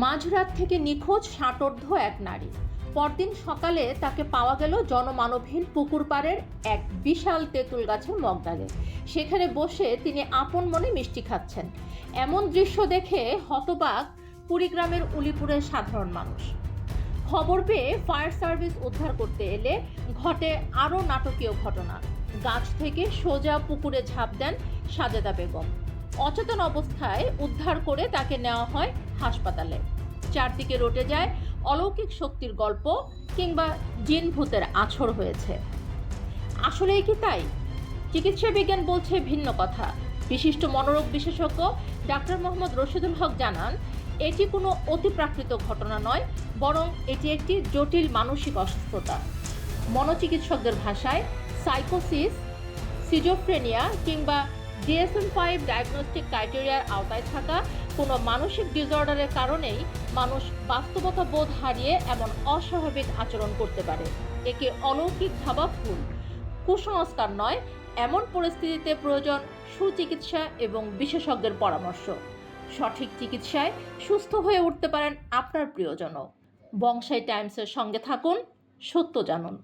মাঝরাত থেকে নিখোঁজ ষাটোর্ধ্ব এক নারী। পরদিন সকালে তাকে পাওয়া গেল জনমানবহীন পুকুর পাড়ের এক বিশাল তেঁতুল গাছের মগডালে। সেখানে বসে তিনি আপন মনে মিষ্টি খাচ্ছেন। এমন দৃশ্য দেখে হতবাক কুড়িগ্রামের উলিপুরের সাধারণ মানুষ। খবর পেয়ে ফায়ার সার্ভিস উদ্ধার করতে এলে ঘটে আরও নাটকীয় ঘটনা। গাছ থেকে সোজা পুকুরে ঝাঁপ দেন সাজেদা বেগম। অচেতন অবস্থায় উদ্ধার করে তাকে নেওয়া হয় হাসপাতালে। চারদিকে রটে যায় অলৌকিক শক্তির গল্প কিংবা জিন ভূতের আছড় হয়েছে। আসলেই কি তাই? চিকিৎসা বিজ্ঞান বলছে ভিন্ন কথা। বিশিষ্ট মনোরোগ বিশেষজ্ঞ ডাক্তার মোহাম্মদ রশিদুল হক জানান, এটি কোনো অতিপ্রাকৃত ঘটনা নয়, বরং এটি একটি জটিল মানসিক অসুস্থতা। মনোচিকিৎসকদের ভাষায় সাইকোসিস, সিজোফ্রেনিয়া কিংবা DSM-5 ডায়াগনস্টিক ক্রাইটেরিয়ার আওতায় থাকা কোনো মানসিক ডিসঅর্ডারের কারণেই মানুষ বাস্তবতা বোধ হারিয়ে এমন অস্বাভাবিক আচরণ করতে পারে। একে অলৌকিক ভাবা ভুল, কুসংস্কার নয়। এমন পরিস্থিতিতে প্রয়োজন সুচিকিৎসা এবং বিশেষজ্ঞের পরামর্শ। সঠিক চিকিৎসায় সুস্থ হয়ে উঠতে পারেন আপনার প্রিয়জনও। বংশাই টাইমসের সঙ্গে থাকুন, সত্য জানুন।